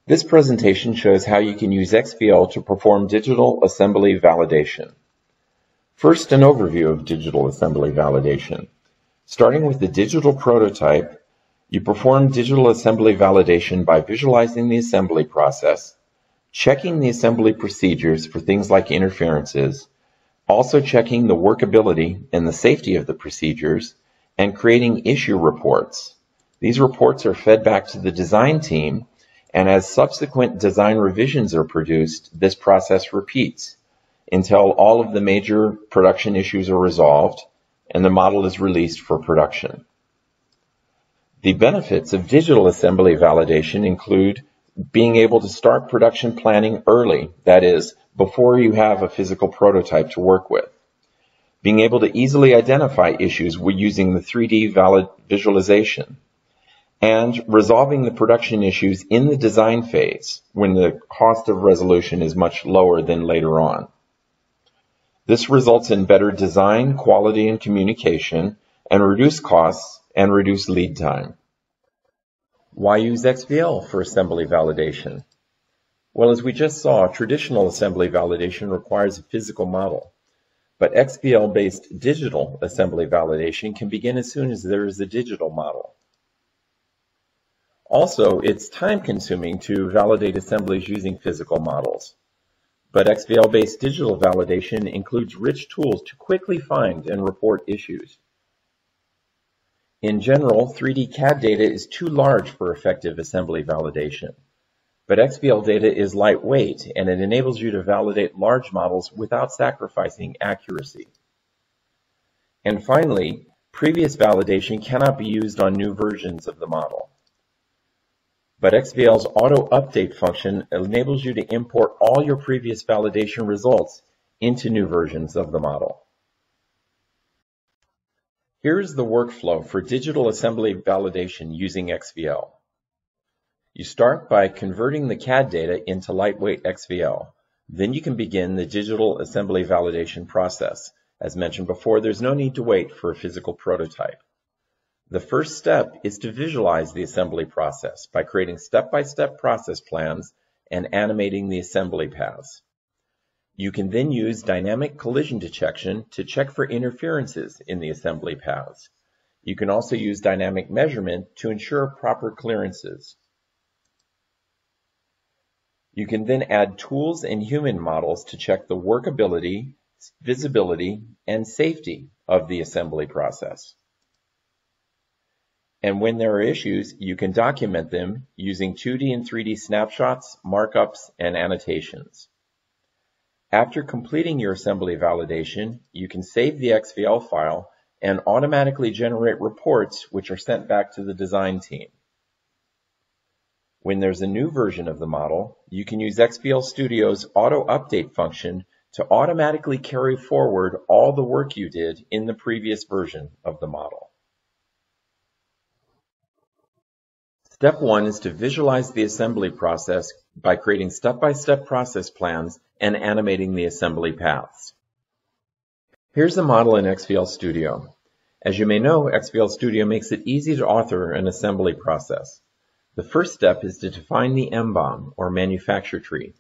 This presentation shows how you can use XVL to perform digital assembly validation. First, an overview of digital assembly validation. Starting with the digital prototype, you perform digital assembly validation by visualizing the assembly process, checking the assembly procedures for things like interferences, also checking the workability and the safety of the procedures, and creating issue reports. These reports are fed back to the design team, and as subsequent design revisions are produced, this process repeats until all of the major production issues are resolved and the model is released for production. The benefits of digital assembly validation include being able to start production planning early, that is, before you have a physical prototype to work with. Being able to easily identify issues using the 3D visualization. And resolving the production issues in the design phase when the cost of resolution is much lower than later on. This results in better design, quality, and communication, and reduced costs and reduced lead time. Why use XVL for assembly validation? Well, as we just saw, traditional assembly validation requires a physical model, but XVL-based digital assembly validation can begin as soon as there is a digital model. Also, it's time-consuming to validate assemblies using physical models, but XVL-based digital validation includes rich tools to quickly find and report issues. In general, 3D CAD data is too large for effective assembly validation, but XVL data is lightweight and it enables you to validate large models without sacrificing accuracy. And finally, previous validation cannot be used on new versions of the model. But XVL's AutoUpdate function enables you to import all your previous validation results into new versions of the model. Here is the workflow for digital assembly validation using XVL. You start by converting the CAD data into lightweight XVL. Then you can begin the digital assembly validation process. As mentioned before, there's no need to wait for a physical prototype. The first step is to visualize the assembly process by creating step-by-step process plans and animating the assembly paths. You can then use dynamic collision detection to check for interferences in the assembly paths. You can also use dynamic measurement to ensure proper clearances. You can then add tools and human models to check the workability, visibility, and safety of the assembly process. And when there are issues, you can document them using 2D and 3D snapshots, markups, and annotations. After completing your assembly validation, you can save the XVL file and automatically generate reports which are sent back to the design team. When there's a new version of the model, you can use XVL Studio's AutoUpdate function to automatically carry forward all the work you did in the previous version of the model. Step 1 is to visualize the assembly process by creating step-by-step process plans and animating the assembly paths. Here's the model in XVL Studio. As you may know, XVL Studio makes it easy to author an assembly process. The first step is to define the MBOM, or manufacture tree.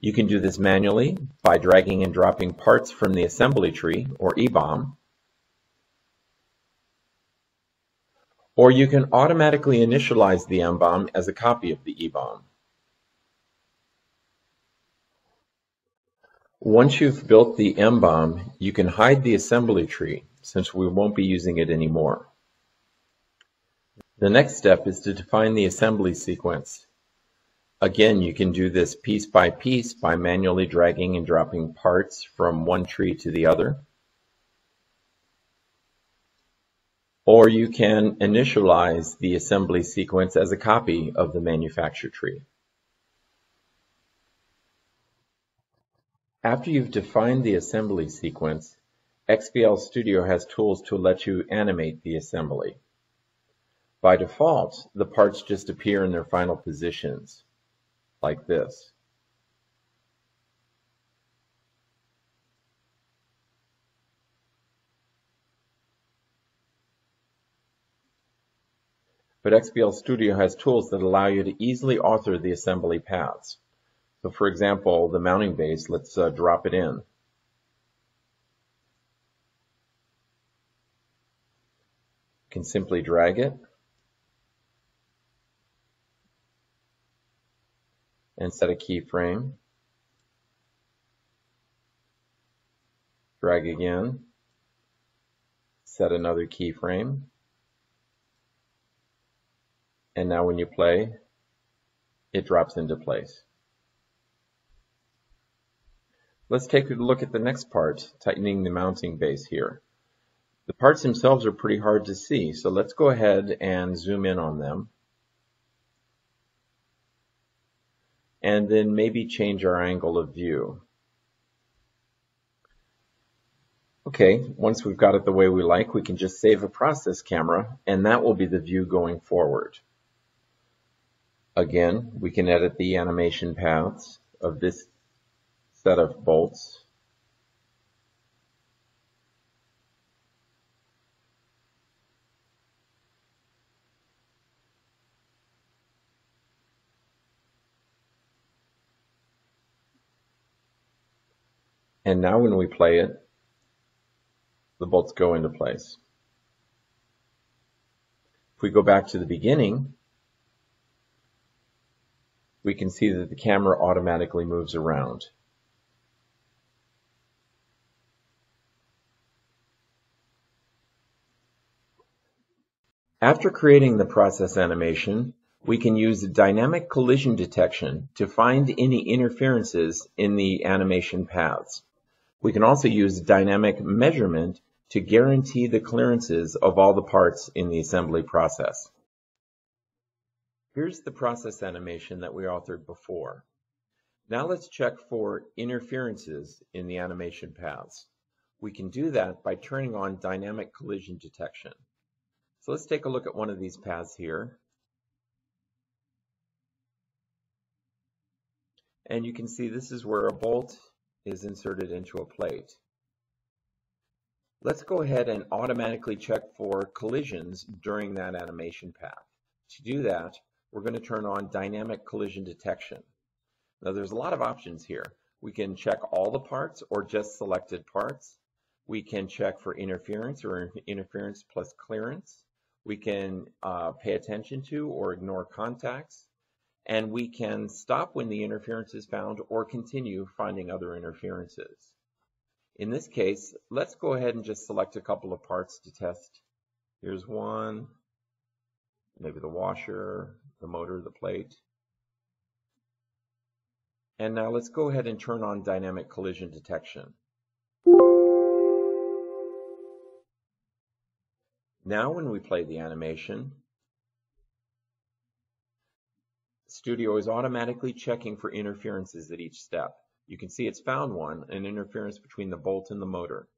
You can do this manually by dragging and dropping parts from the assembly tree, or EBOM, or you can automatically initialize the MBOM as a copy of the EBOM. Once you've built the MBOM, you can hide the assembly tree, since we won't be using it anymore. The next step is to define the assembly sequence. Again, you can do this piece by manually dragging and dropping parts from one tree to the other. Or you can initialize the assembly sequence as a copy of the manufacture tree. After you've defined the assembly sequence, XVL Studio has tools to let you animate the assembly. By default, the parts just appear in their final positions, like this. but XVL Studio has tools that allow you to easily author the assembly paths. So for example, the mounting base, let's drop it in. You can simply drag it and set a keyframe. Drag again, set another keyframe, and now when you play, it drops into place. Let's take a look at the next part, tightening the mounting base here. The parts themselves are pretty hard to see, so let's go ahead and zoom in on them. And then maybe change our angle of view. Okay, once we've got it the way we like, we can just save a process camera, and that will be the view going forward. Again, we can edit the animation paths of this set of bolts. And now when we play it, the bolts go into place. If we go back to the beginning, we can see that the camera automatically moves around. After creating the process animation, we can use dynamic collision detection to find any interferences in the animation paths. We can also use dynamic measurement to guarantee the clearances of all the parts in the assembly process. Here's the process animation that we authored before. Now let's check for interferences in the animation paths. We can do that by turning on dynamic collision detection. So let's take a look at one of these paths here. And you can see this is where a bolt is inserted into a plate. Let's go ahead and automatically check for collisions during that animation path. To do that, we're going to turn on dynamic collision detection. Now there's a lot of options here. We can check all the parts or just selected parts. We can check for interference or interference plus clearance. We can pay attention to or ignore contacts. And we can stop when the interference is found or continue finding other interferences. In this case, let's go ahead and just select a couple of parts to test. Here's one, maybe the washer, the motor, the plate. And now let's go ahead and turn on dynamic collision detection. Now when we play the animation, Studio is automatically checking for interferences at each step. You can see it's found one, an interference between the bolt and the motor.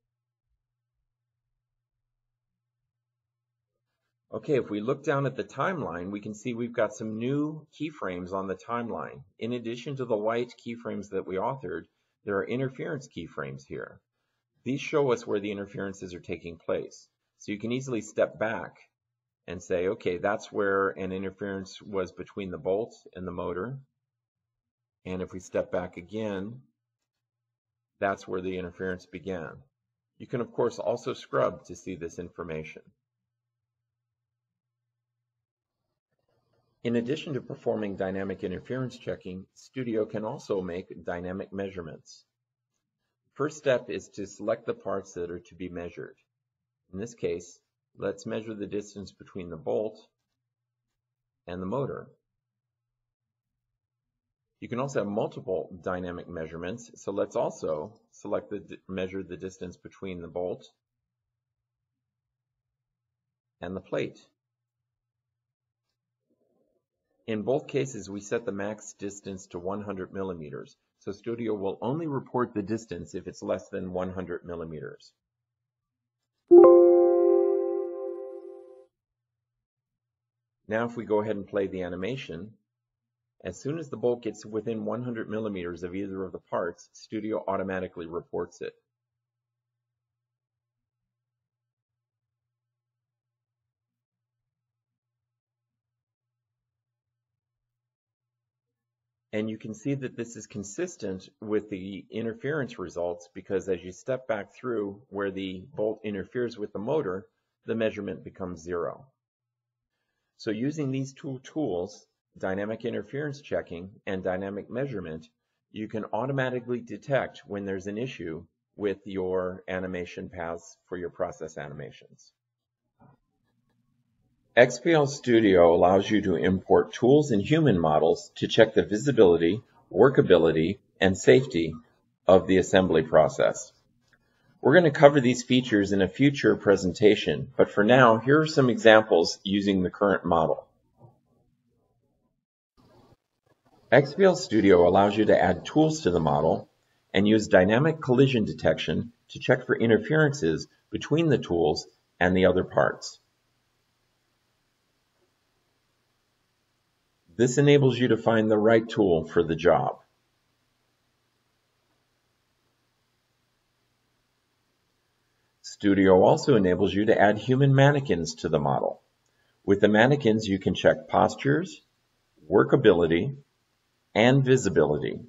Okay, if we look down at the timeline, we can see we've got some new keyframes on the timeline. In addition to the white keyframes that we authored, there are interference keyframes here. These show us where the interferences are taking place. So you can easily step back and say, okay, that's where an interference was between the bolt and the motor. And if we step back again, that's where the interference began. You can, of course, also scrub to see this information. In addition to performing dynamic interference checking, Studio can also make dynamic measurements. First step is to select the parts that are to be measured. In this case, let's measure the distance between the bolt and the motor. You can also have multiple dynamic measurements, so let's also select measure the distance between the bolt and the plate. In both cases, we set the max distance to 100 millimeters, so Studio will only report the distance if it's less than 100 millimeters. Now if we go ahead and play the animation, as soon as the bolt gets within 100 millimeters of either of the parts, Studio automatically reports it. And you can see that this is consistent with the interference results because as you step back through where the bolt interferes with the motor, the measurement becomes 0. So using these two tools, dynamic interference checking and dynamic measurement, you can automatically detect when there's an issue with your animation paths for your process animations. XVL Studio allows you to import tools and human models to check the visibility, workability, and safety of the assembly process. We're going to cover these features in a future presentation, but for now, here are some examples using the current model. XVL Studio allows you to add tools to the model and use dynamic collision detection to check for interferences between the tools and the other parts. This enables you to find the right tool for the job. Studio also enables you to add human mannequins to the model. With the mannequins, you can check postures, workability, and visibility.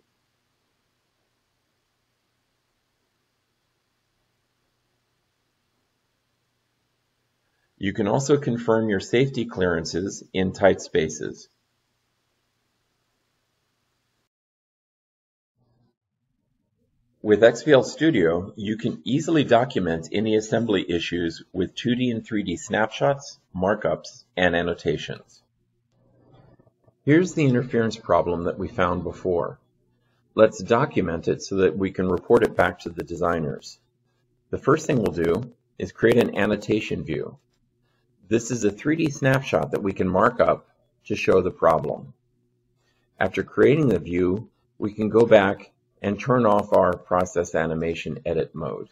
You can also confirm your safety clearances in tight spaces. With XVL Studio, you can easily document any assembly issues with 2D and 3D snapshots, markups, and annotations. Here's the interference problem that we found before. Let's document it so that we can report it back to the designers. The first thing we'll do is create an annotation view. This is a 3D snapshot that we can mark up to show the problem. After creating the view, we can go back and turn off our process animation edit mode.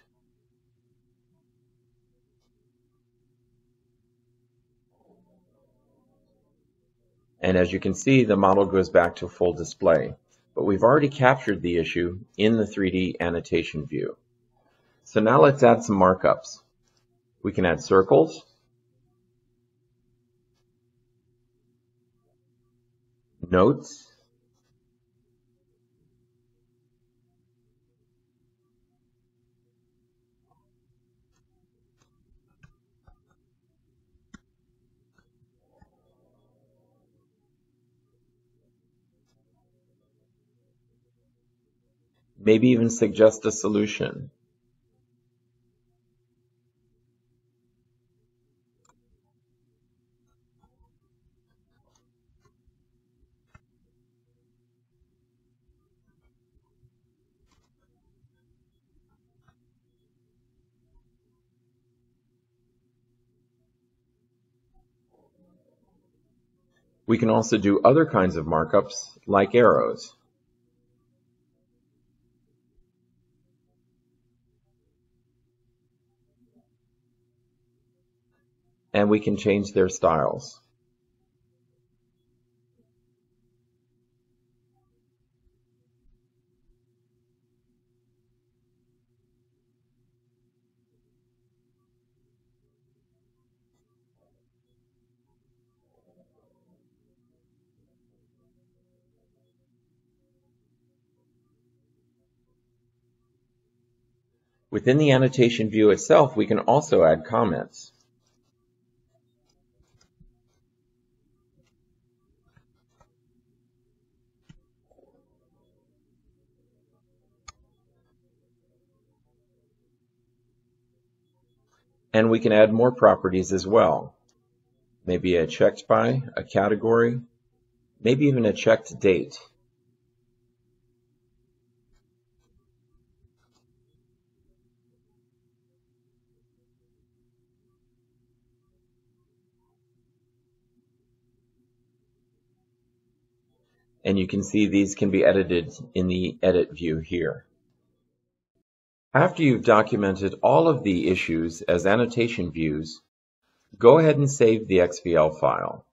And as you can see, the model goes back to full display, but we've already captured the issue in the 3D annotation view. So now let's add some markups. We can add circles, notes, maybe even suggest a solution. We can also do other kinds of markups, like arrows. And we can change their styles. Within the annotation view itself, we can also add comments. And we can add more properties as well. Maybe a checked by, a category, maybe even a checked date. And you can see these can be edited in the edit view here. After you've documented all of the issues as annotation views, go ahead and save the XVL file.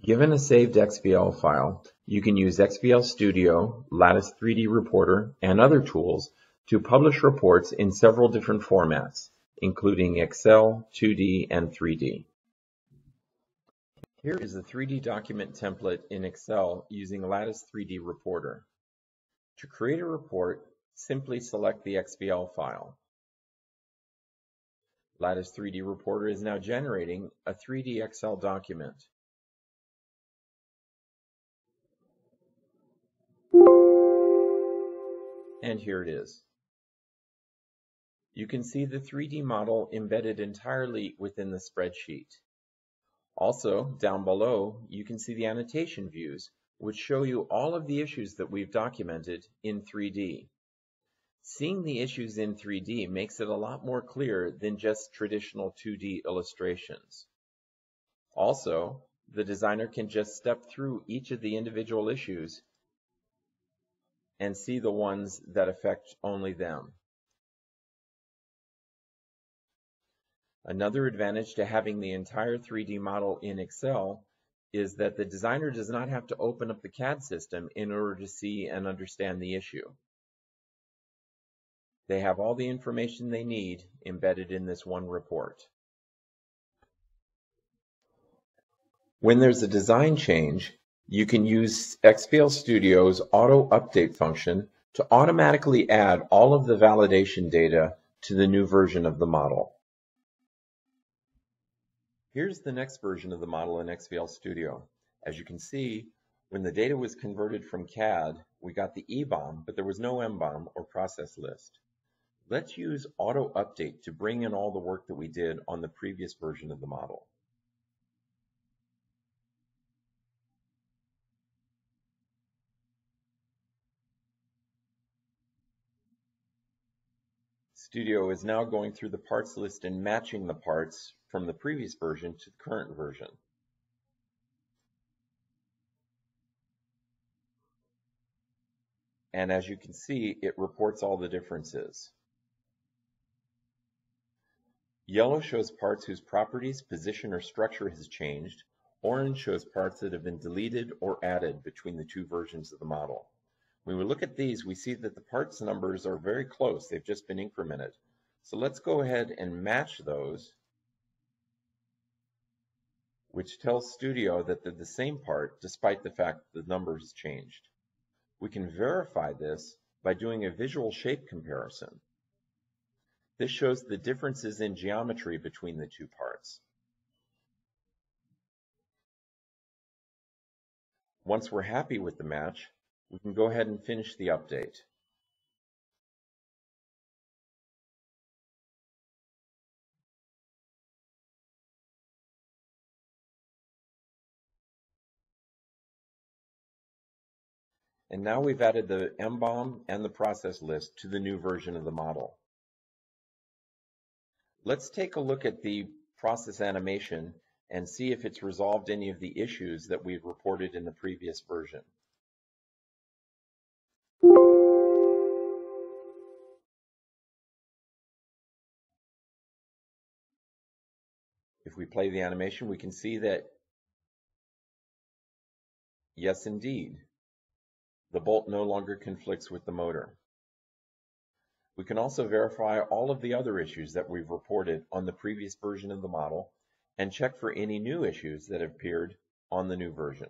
Given a saved XVL file, you can use XVL Studio, Lattice 3D Reporter, and other tools to publish reports in several different formats, including Excel, 2D, and 3D. Here is a 3D document template in Excel using Lattice 3D Reporter. To create a report, simply select the XVL file. Lattice 3D Reporter is now generating a 3D Excel document. And here it is. You can see the 3D model embedded entirely within the spreadsheet. Also, down below, you can see the annotation views, which show you all of the issues that we've documented in 3D. Seeing the issues in 3D makes it a lot more clear than just traditional 2D illustrations. Also, the designer can just step through each of the individual issues and see the ones that affect only them. Another advantage to having the entire 3D model in Excel is that the designer does not have to open up the CAD system in order to see and understand the issue. They have all the information they need embedded in this one report. When there's a design change, you can use XVL Studio's AutoUpdate function to automatically add all of the validation data to the new version of the model. Here's the next version of the model in XVL Studio. As you can see, when the data was converted from CAD, we got the EBOM, but there was no MBOM or process list. Let's use AutoUpdate to bring in all the work that we did on the previous version of the model. Studio is now going through the parts list and matching the parts from the previous version to the current version. And as you can see, it reports all the differences. Yellow shows parts whose properties, position, or structure has changed. Orange shows parts that have been deleted or added between the two versions of the model. When we look at these, we see that the parts numbers are very close. They've just been incremented. So let's go ahead and match those, which tells Studio that they're the same part despite the fact that the numbers changed. We can verify this by doing a visual shape comparison. This shows the differences in geometry between the two parts. Once we're happy with the match, we can go ahead and finish the update. And now we've added the MBOM and the process list to the new version of the model. Let's take a look at the process animation and see if it's resolved any of the issues that we've reported in the previous version. If we play the animation, we can see that, yes, indeed, the bolt no longer conflicts with the motor. We can also verify all of the other issues that we've reported on the previous version of the model and check for any new issues that have appeared on the new version.